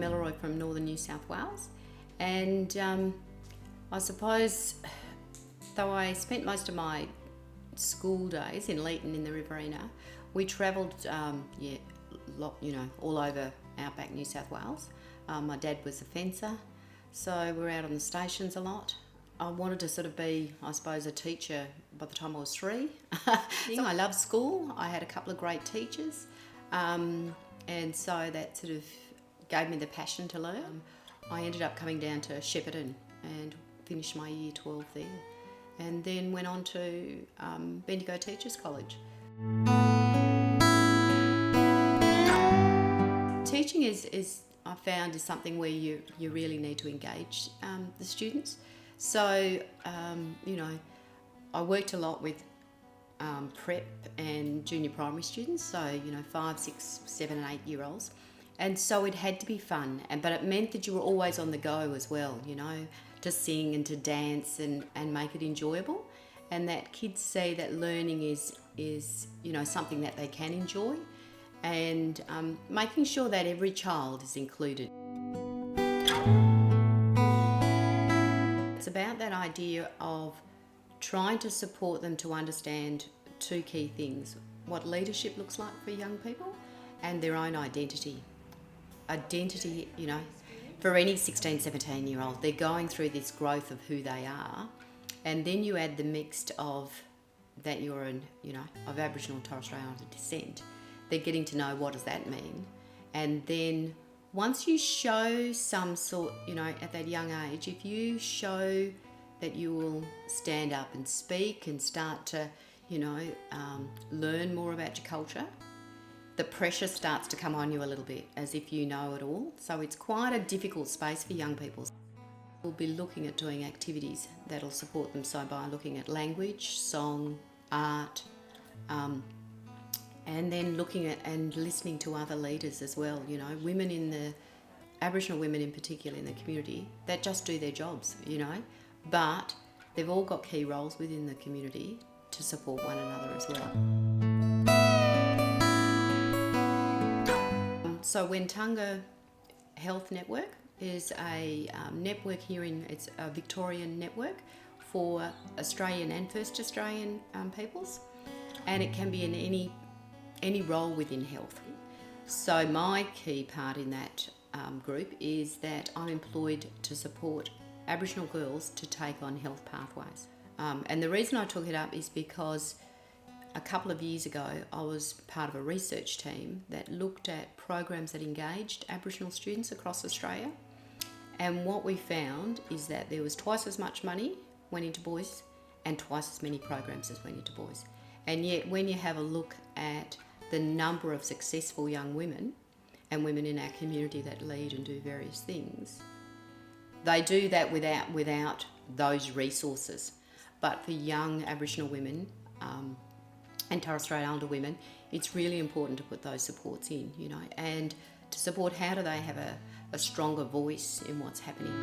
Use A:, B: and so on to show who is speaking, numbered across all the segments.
A: Melleroy from northern New South Wales, and I suppose though I spent most of my school days in Leeton in the Riverina, we travelled all over outback New South Wales. My dad was a fencer, so we were out on the stations a lot. I wanted to sort of be, I suppose, a teacher by the time I was 3. I loved school. I had a couple of great teachers, and so that sort of gave me the passion to learn. I ended up coming down to Shepparton and finished my year 12 there, and then went on to Bendigo Teachers College. Teaching is I found is something where you really need to engage the students. So I worked a lot with prep and junior primary students, so 5, 6, 7 and 8 year olds, and so it had to be fun, but it meant that you were always on the go as well, to sing and to dance and make it enjoyable, and that kids see that learning is something that they can enjoy, and making sure that every child is included. It's about that idea of trying to support them to understand 2 key things: what leadership looks like for young people and their own identity. Identity, for any 16, 17 year old, they're going through this growth of who they are, and then you add the mixed of that you're of Aboriginal and Torres Strait Islander descent. They're getting to know what does that mean, and then once you show some sort, at that young age, if you show that you will stand up and speak and start to, learn more about your culture, the pressure starts to come on you a little bit, as if you know it all. So it's quite a difficult space for young people. We'll be looking at doing activities that'll support them, so by looking at language, song, art, and then looking at and listening to other leaders as well, women in the Aboriginal women in particular in the community that just do their jobs, but they've all got key roles within the community to support one another as well. So Wentunga Health Network is a network here it's a Victorian network for Australian and First Australian peoples, and it can be in any role within health. So my key part in that group is that I'm employed to support Aboriginal girls to take on health pathways. And the reason I took it up is because a couple of years ago I was part of a research team that looked at programs that engaged Aboriginal students across Australia, and what we found is that there was twice as much money went into boys and twice as many programs as went into boys. And yet when you have a look at the number of successful young women and women in our community that lead and do various things, they do that without those resources. But for young Aboriginal women and Torres Strait Islander women, it's really important to put those supports in, and to support how do they have a stronger voice in what's happening.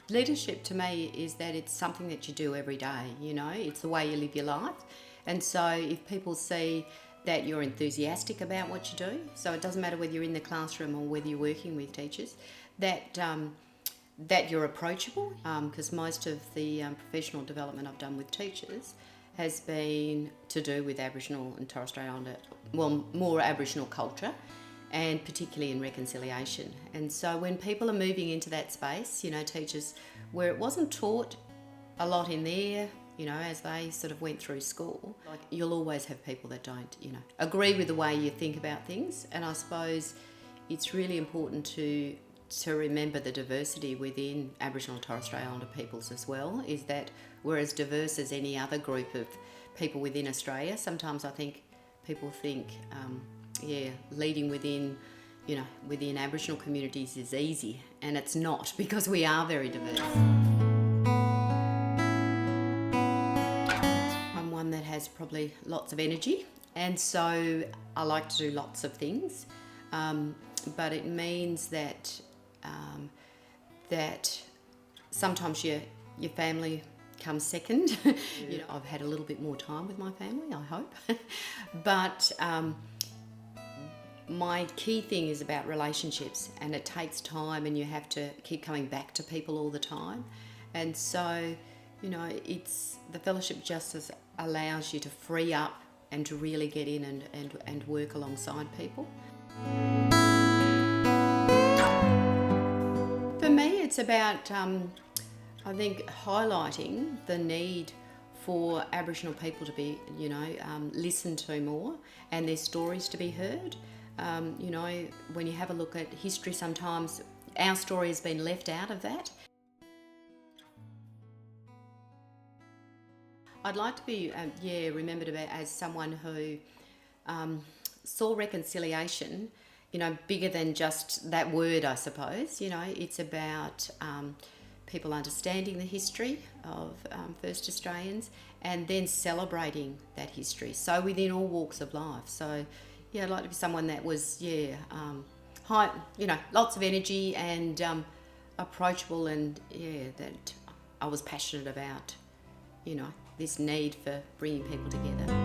A: Leadership to me is that it's something that you do every day, it's the way you live your life. And so if people see that you're enthusiastic about what you do, so it doesn't matter whether you're in the classroom or whether you're working with teachers, that you're approachable, because most of the professional development I've done with teachers has been to do with Aboriginal and Torres Strait Islander, more Aboriginal culture, and particularly in reconciliation. And so when people are moving into that space, teachers, where it wasn't taught a lot in there, as they sort of went through school, like you'll always have people that don't, agree with the way you think about things. And I suppose it's really important to remember the diversity within Aboriginal and Torres Strait Islander peoples as well, is that we're as diverse as any other group of people within Australia. Sometimes I think people think, leading within Aboriginal communities is easy, and it's not, because we are very diverse. I'm one that has probably lots of energy, and so I like to do lots of things, but it means that sometimes your family comes second. I've had a little bit more time with my family, I hope. But my key thing is about relationships, and it takes time, and you have to keep coming back to people all the time. And so, it's the fellowship justice allows you to free up and to really get in and work alongside people. For me, it's about, I think, highlighting the need for Aboriginal people to be, listened to more, and their stories to be heard. When you have a look at history, sometimes our story has been left out of that. I'd like to be, remembered about as someone who saw reconciliation, bigger than just that word, I suppose. It's about people understanding the history of First Australians and then celebrating that history. So within all walks of life. So, I'd like to be someone that was, high, lots of energy and approachable, and that I was passionate about, this need for bringing people together.